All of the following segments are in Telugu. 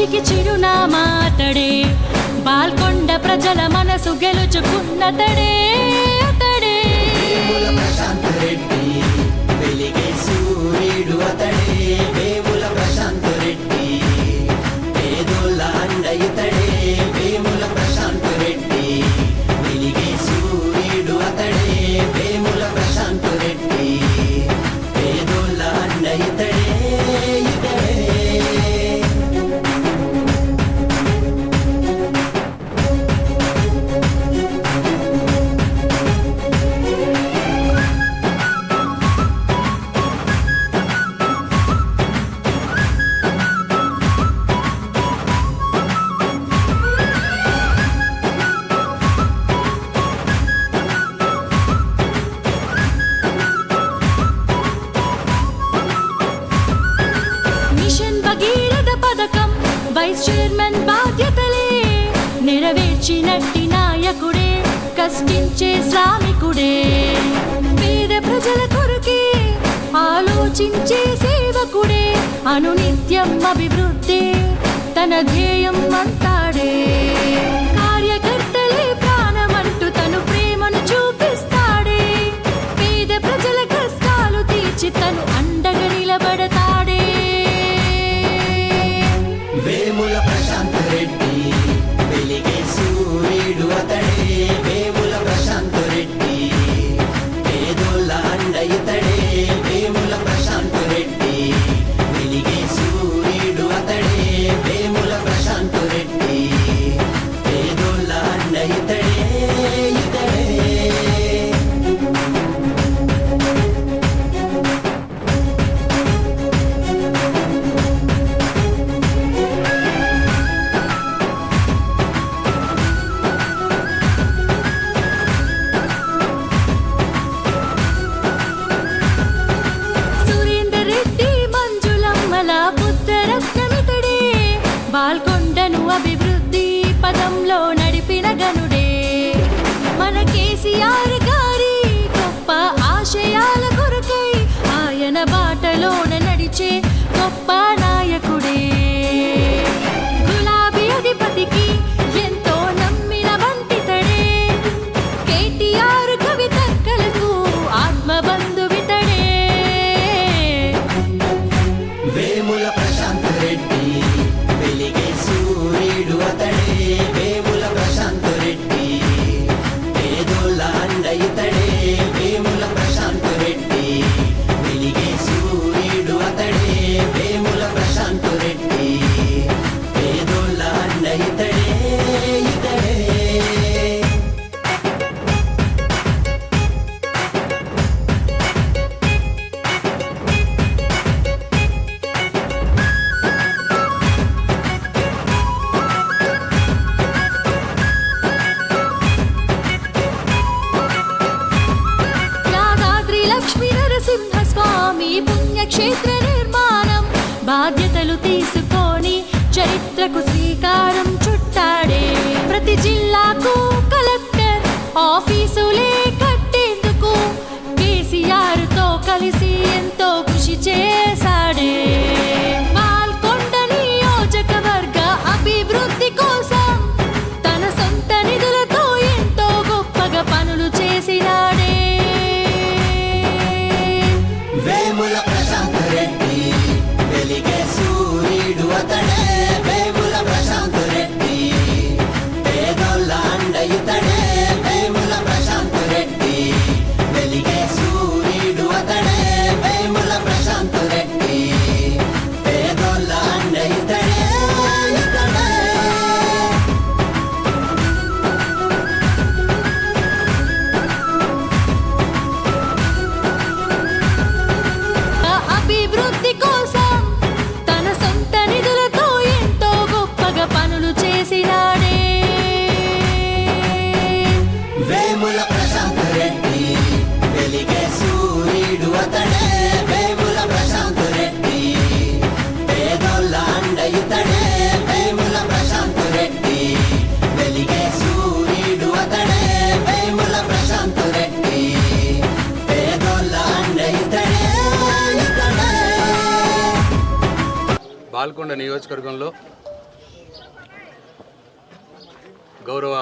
మంచికి చిరునామా అతడే, బాల్కొండ ప్రజల మనసు గెలుచుకున్నతడే అతడే. వేముల ప్రశాంత్ రెడ్డి వెలిగే సూర్యుడు అతడే, వేముల ప్రశాంత్ రెడ్డి పేదోళ్ళ అండ ఇతడే. వేముల ప్రశాంత్ రెడ్డి వెలిగే సూర్యుడు అతడే, వేముల ప్రశాంత్ రెడ్డి పేదోళ్ళ అండ ఇతడే ఇతడే. మిషన్ భగీరథ పథకం వైస్ చైర్మన్ బాధ్యతలే నెరవేర్చినట్టి నాయకుడే, కష్టించే శ్రామికుడే. పేద ప్రజల కొరకే ఆలోచించే సేవకుడే, అనునిత్యం అభివృద్ధి తన ధ్యేయం అంటాడే. కార్యకర్తలే ప్రాణమంటూ తను ప్రేమను చూపిస్తాడే, పేద ప్రజల కష్టాలు తీర్చి తను అండగా నిలబడతాడే. వేముల ప్రశాంత్ రెడ్డి వెలిగే సూర్యుడు అతడే, వేముల ప్రశాంత్ రెడ్డి పేదోళ్ళ అండ ఇతడే. వేముల ప్రశాంత్ రెడ్డి వెలిగే సూర్యుడు అతడే, వేముల ప్రశాంత్ రెడ్డి పేదోళ్ళ అండ ఇతడే ఇతడే. సురేందర్ రెడ్డి మంజులమ్మల పుత్రరత్నమితడే, బాల్కొండను అభివృద్ధి పదంలో నడిపిన గనుడే. మన కేసీఆర్ గారి గొప్ప ఆశయాల కొరకై ఆయన బాటలోన నడిచే గొప్ప నాయకుడే. గులాబీ అధిపతికి ఎంతో నమ్మిన వంటితడే, కేటీఆర్ కవితక్కలకు ఆత్మబంధువితడే. వేముల ప్రశాంత్ రెడ్డి వెలిగే సూర్యుడు అతడే, వేముల ప్రశాంత్ రెడ్డి పేదోళ్ళ అండ ఇతడే. వేముల ప్రశాంత్ రెడ్డి వెలిగే సూర్యుడు అతడే, వేముల ప్రశాంత్ రెడ్డి పేదోళ్ళ అండ ఇతడే ఇతడే. యాదాద్రి లక్ష్మీ నరసింహస్వామి పుణ్యక్షేత్ర నిర్మాణం బాధ్యతలు తీసుకొని చరిత్రకు శ్రీకారం చుట్టాడే. ప్రతి జిల్లాకు కలెక్టర్ ఆఫీసులే కట్టేందుకు కేసీఆర్ తో కలిసి ఎంతో కృషి చేశాడే. బాల్కొండ నియోజకవర్గ అభివృద్ధి కోసం తన సొంత నిధులతో ఎంతో గొప్పగా పనులు చేసినాడే. వేముల ప్రశాంత్ రెడ్డి వెలిగే సూర్యుడు అతడే, వేముల ప్రశాంత్ రెడ్డి పేదోళ్ళ అండ ఇతడే. వేముల ప్రశాంత్ రెడ్డి వెలిగే సూర్యుడు అతడే, వేముల ప్రశాంత్ రెడ్డి పేదోళ్ళ అండ ఇతడే ఇతడే. అభివృద్ధి కోసం తన సొంత నిధులతో ఎంతో గొప్పగా పనులు చేసినాడే. వేముల ప్రశాంత్ రెడ్డి వెలిగే సూర్యుడు అతడే, వేముల ప్రశాంత్ రెడ్డి పేదోళ్ళ అండ ఇతడే. వేముల ప్రశాంత్ రెడ్డి వెలిగే సూర్యుడు అతడే, వేముల ప్రశాంత్ రెడ్డి పేదోళ్ళ అండ ఇతడే ఇతడే. బాల్కొండ నియోజకవర్గంలో గౌరవ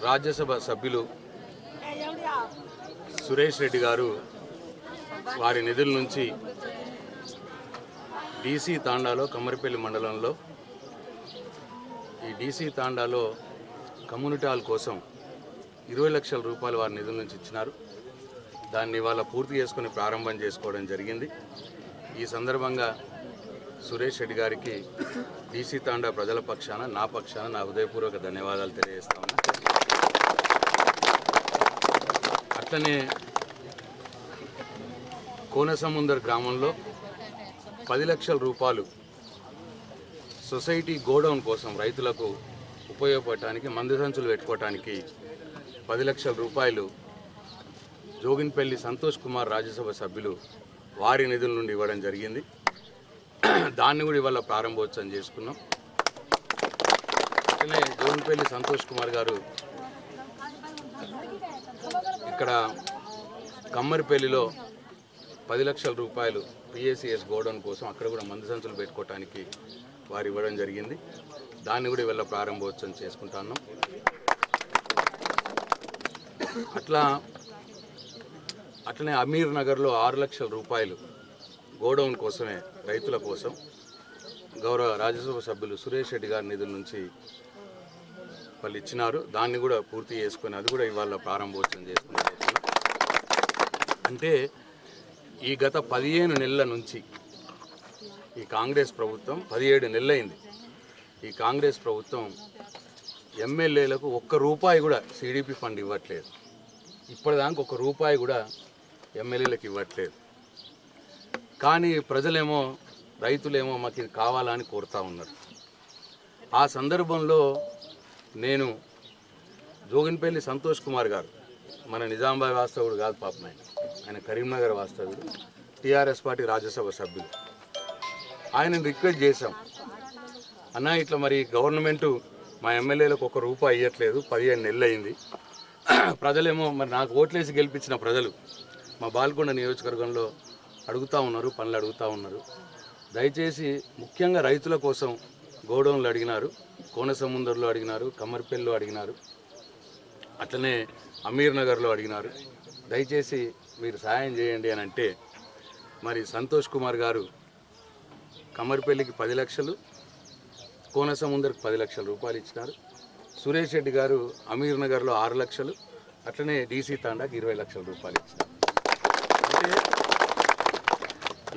రాజ్యసభ సభ్యులు సురేష్ రెడ్డి గారు వారి నిధుల నుంచి డీసీ తాండాలో కమ్మరిపల్లి మండలంలో ఈ డీసీ తాండాలో కమ్యూనిటీ హాల్ కోసం 20 లక్షల రూపాయలు వారి నిధుల నుంచి ఇచ్చినారు. దాన్ని ఇవాళ పూర్తి చేసుకుని ప్రారంభం చేసుకోవడం జరిగింది. ఈ సందర్భంగా సురేష్ రెడ్డి గారికి డీసీ తాండా ప్రజల పక్షాన నా పక్షాన నా హృదయపూర్వక ధన్యవాదాలు తెలియజేస్తా ఉన్నా. అట్లనే కోనసముందర్ గ్రామంలో 10 లక్షల రూపాయలు సొసైటీ గోడౌన్ కోసం రైతులకు ఉపయోగపడటానికి మందు సంచులు పెట్టుకోవటానికి 10 లక్షల రూపాయలు జోగిన్పల్లి సంతోష్ కుమార్ రాజ్యసభ సభ్యులు వారి నిధుల నుండి ఇవ్వడం జరిగింది. దాన్ని కూడా ఇవాళ ప్రారంభోత్సవం చేసుకున్నాం. అట్లనే జోగిన్పల్లి సంతోష్ కుమార్ గారు ఇక్కడ కమ్మరిపల్లిలో 10 లక్షల రూపాయలు పిఏసిఎస్ గోడౌన్ కోసం అక్కడ కూడా మందు సంచులు పెట్టుకోవటానికి వారు ఇవ్వడం జరిగింది. దాన్ని కూడా ఇవాళ ప్రారంభోత్సవం చేసుకుంటున్నాం. అట్లనే అమీర్ నగర్లో 6 లక్షల రూపాయలు గోడౌన్ కోసమే రైతుల కోసం గౌరవ రాజ్యసభ సభ్యులు సురేష్ రెడ్డి గారి నిధుల నుంచి వాళ్ళు ఇచ్చినారు. దాన్ని కూడా పూర్తి చేసుకొని అది కూడా ఇవాళ ప్రారంభోత్సవం చేసుకున్నారు. అంటే ఈ గత 15 నెలల నుంచి ఈ కాంగ్రెస్ ప్రభుత్వం 17 నెలలైంది. ఈ కాంగ్రెస్ ప్రభుత్వం ఎమ్మెల్యేలకు ₹1 కూడా సిడిపి ఫండ్ ఇవ్వట్లేదు. ఇప్పటిదాకా ₹1 కూడా ఎమ్మెల్యేలకు ఇవ్వట్లేదు. కానీ ప్రజలేమో రైతులేమో మాకు ఇది కావాలని కోరుతూ ఉన్నారు. ఆ సందర్భంలో నేను జోగిన్పల్లి సంతోష్ కుమార్ గారు మన నిజామాబాద్ వాస్తవుడు కాదు పాపం, ఆయన కరీంనగర్ వాస్తవుడు, టీఆర్ఎస్ పార్టీ రాజ్యసభ సభ్యులు. ఆయనను రిక్వెస్ట్ చేశాం, అన్న ఇట్లా మరి గవర్నమెంటు మా ఎమ్మెల్యేలకు ₹1 ఇవ్వట్లేదు, 15 నెలలు అయింది. ప్రజలేమో మరి నాకు ఓట్లేసి గెలిపించిన ప్రజలు మా బాల్కొండ నియోజకవర్గంలో అడుగుతూ ఉన్నారు, పనులు అడుగుతూ ఉన్నారు. దయచేసి ముఖ్యంగా రైతుల కోసం గోడౌన్లు అడిగినారు, కోనసముందర్లో అడిగినారు, కమ్మరిపల్లిలో అడిగినారు, అట్లనే అమీర్ నగర్లో అడిగినారు. దయచేసి మీరు సాయం చేయండి అని అంటే మరి సంతోష్ కుమార్ గారు కమ్మరిపల్లికి 10 లక్షలు, కోనసముందర్కి 10 లక్షల రూపాయలు ఇచ్చినారు. సురేష్ రెడ్డి గారు అమీర్ నగర్లో 6 లక్షలు, అట్లనే డీసీ తాండాకి 20 లక్షల రూపాయలు ఇచ్చినారు.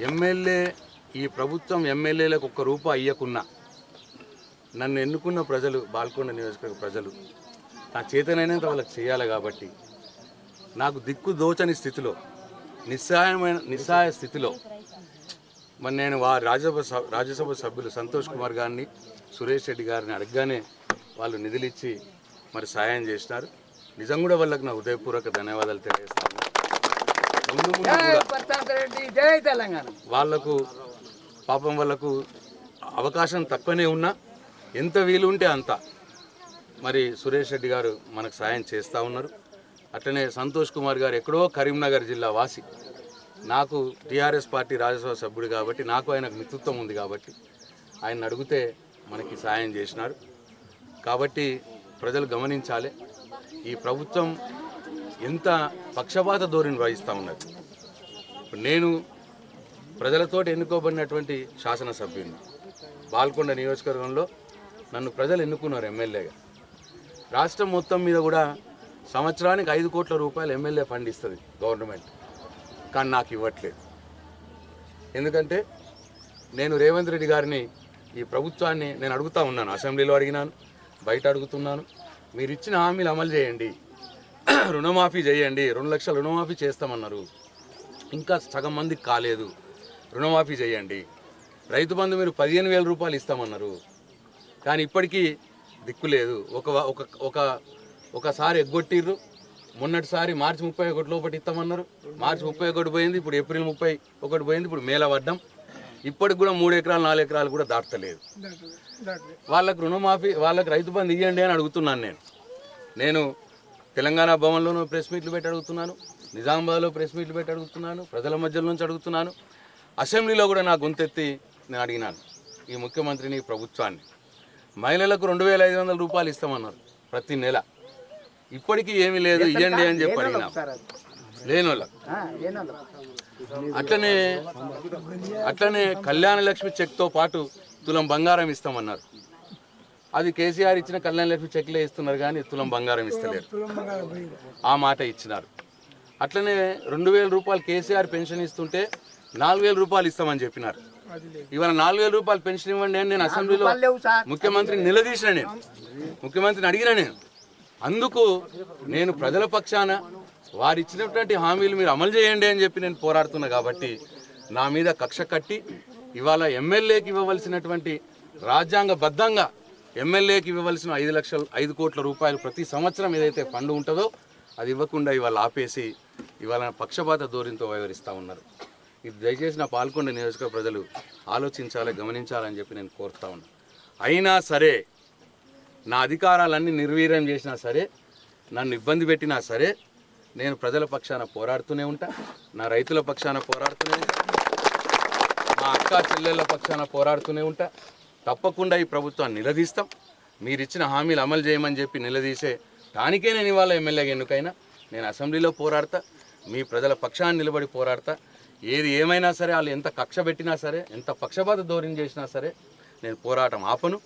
అంటే ఈ ప్రభుత్వం ఎమ్మెల్యేలకు ₹1 ఇవ్వకున్నా నన్ను ఎన్నుకున్న ప్రజలు, బాల్కొండ నియోజకవర్గ ప్రజలు నా చేతనైనంత వాళ్ళకి చేయాలి. కాబట్టి నాకు దిక్కు దోచని స్థితిలో, నిస్సహాయ స్థితిలో మరి నేను రాజ్యసభ సభ్యులు సంతోష్ కుమార్ గారిని, సురేష్ రెడ్డి గారిని అడగగానే వాళ్ళు నిధులు ఇచ్చి మరి సాయం చేసినారు. నిజం కూడా వాళ్ళకి నా హృదయపూర్వక ధన్యవాదాలు తెలియజేస్తాను. ముందు వాళ్లకు పాపం వాళ్ళకు అవకాశం తక్కువనే ఉన్నా ఎంత వీలు ఉంటే అంత మరి సురేష్ రెడ్డి గారు మనకు సాయం చేస్తూ ఉన్నారు. అట్లనే సంతోష్ కుమార్ గారు ఎక్కడో కరీంనగర్ జిల్లా వాసి, నాకు టీఆర్ఎస్ పార్టీ రాజ్యసభ సభ్యుడు కాబట్టి నాకు ఆయనకు మిత్రుత్వం ఉంది కాబట్టి ఆయన అడిగితే మనకి సాయం చేసినారు. కాబట్టి ప్రజలు గమనించాలి, ఈ ప్రభుత్వం ఎంత పక్షపాత ధోరణి వహిస్తూ ఉన్నది. నేను ప్రజలతో ఎన్నుకోబడినటువంటి శాసనసభ్యుని, బాల్కొండ నియోజకవర్గంలో నన్ను ప్రజలు ఎన్నుకున్నారు ఎమ్మెల్యేగా. రాష్ట్రం మొత్తం మీద కూడా సంవత్సరానికి ₹5 కోట్ల ఎమ్మెల్యే ఫండ్ ఇస్తుంది గవర్నమెంట్, కానీ నాకు ఇవ్వట్లేదు. ఎందుకంటే నేను రేవంత్ రెడ్డి గారిని, ఈ ప్రభుత్వాన్ని నేను అడుగుతూ ఉన్నాను, అసెంబ్లీలో అడిగినాను, బయట అడుగుతున్నాను, మీరు ఇచ్చిన హామీలు అమలు చేయండి, రుణమాఫీ చేయండి. 2 లక్షల రుణమాఫీ చేస్తామన్నారు, ఇంకా సగం మందికి కాలేదు, రుణమాఫీ చేయండి. రైతు బంధు మీరు 15,000 రూపాయలు ఇస్తామన్నారు, కానీ ఇప్పటికీ దిక్కు లేదు. ఒకసారి ఎగ్గొట్టిర్రు, మొన్నటిసారి మార్చి 31 లోపల ఇస్తామన్నారు, మార్చి 31 పోయింది, ఇప్పుడు ఏప్రిల్ 31 పోయింది, ఇప్పుడు మేల పడ్డం. ఇప్పటికి కూడా 3 ఎకరాలు 4 ఎకరాలు కూడా దాటలేదు. వాళ్ళకు రుణమాఫీ, వాళ్ళకి రైతు బంధు ఇవ్వండి అని అడుగుతున్నాను. నేను తెలంగాణ భవన్లోనూ ప్రెస్ మీట్లు పెట్టి అడుగుతున్నాను, నిజామాబాద్లో ప్రెస్ మీట్లు పెట్టి అడుగుతున్నాను, ప్రజల మధ్య నుంచి అడుగుతున్నాను, అసెంబ్లీలో కూడా నా గొంతెత్తి నేను అడిగినాను ఈ ముఖ్యమంత్రిని, ప్రభుత్వాన్ని. మహిళలకు 2,500 రూపాయలు ఇస్తామన్నారు, ప్రతి నెల. ఇప్పటికీ ఏమీ లేదు, ఇవ్వండి అని చెప్పి అడిగినా లేని వాళ్ళకు. అట్లనే కళ్యాణ లక్ష్మి చెక్తో పాటు తులం బంగారం ఇస్తామన్నారు. అది కేసీఆర్ ఇచ్చిన కళ్యాణ లక్ష్మి చెక్లే ఇస్తున్నారు కానీ తులం బంగారం ఇస్తలేరు. ఆ మాట ఇచ్చినారు. అట్లనే 2000 రూపాయలు కేసీఆర్ పెన్షన్ ఇస్తుంటే 4000 రూపాయలు ఇస్తామని చెప్పినారు. ఇవాళ 4000 రూపాయలు పెన్షన్ ఇవ్వండి అని నేను అసెంబ్లీలో ముఖ్యమంత్రిని నిలదీసిన, నేను ముఖ్యమంత్రిని అడిగిన. అందుకు నేను ప్రజల పక్షాన వారు ఇచ్చినటువంటి హామీలు మీరు అమలు చేయండి అని చెప్పి నేను పోరాడుతున్నా. కాబట్టి నా మీద కక్ష కట్టి ఇవాళ ఎమ్మెల్యేకి ఇవ్వవలసినటువంటి రాజ్యాంగబద్ధంగా ఎమ్మెల్యేకి ఇవ్వవలసిన 5 కోట్ల రూపాయలు ప్రతి సంవత్సరం ఏదైతే ఫండ్ ఉంటుందో అది ఇవ్వకుండా ఇవాళ ఆపేసి ఇవాళ పక్షపాత ధోరణితో వ్యవహరిస్తూ ఉన్నారు. ఇది దయచేసి నా పాల్గొండ నియోజకవర్గ ప్రజలు ఆలోచించాలి, గమనించాలని చెప్పి నేను కోరుతా ఉన్నాను. అయినా సరే నా అధికారాలన్నీ నిర్వీర్యం చేసినా సరే, నన్ను ఇబ్బంది పెట్టినా సరే, నేను ప్రజల పక్షాన పోరాడుతూనే ఉంటా, నా రైతుల పక్షాన పోరాడుతూనే ఉంటా, మా అక్క చెల్లెళ్ళ పక్షాన పోరాడుతూనే ఉంటా. తప్పకుండా ఈ ప్రభుత్వాన్ని నిలదీస్తాం. మీరు ఇచ్చిన హామీలు అమలు చేయమని చెప్పి నిలదీసే దానికే నేను ఇవాళ ఎమ్మెల్యేగా ఎన్నికైనా నేను అసెంబ్లీలో పోరాడతా, మీ ప్రజల పక్షాన్ని నిలబడి పోరాడతా. ఏది ఏమైనా సరే, వాళ్ళు ఎంత కక్ష పెట్టినా సరే, ఎంత పక్షపాత ధోరణి చేసినా సరే నేను పోరాటం ఆపను.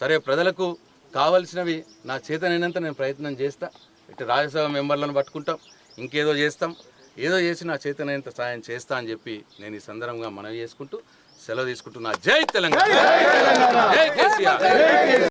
సరే, ప్రజలకు కావలసినవి నా చేతనైనంత నేను ప్రయత్నం చేస్తా. ఇటు రాజ్యసభ మెంబర్లను పట్టుకుంటాం, ఇంకేదో చేస్తాం, ఏదో చేసి నా చేతనైనంత సాయం చేస్తా అని చెప్పి నేను ఈ సందర్భంగా మనవి చేసుకుంటూ సెలవు తీసుకుంటున్నా. జై తెలంగాణ, జై కేసీఆర్.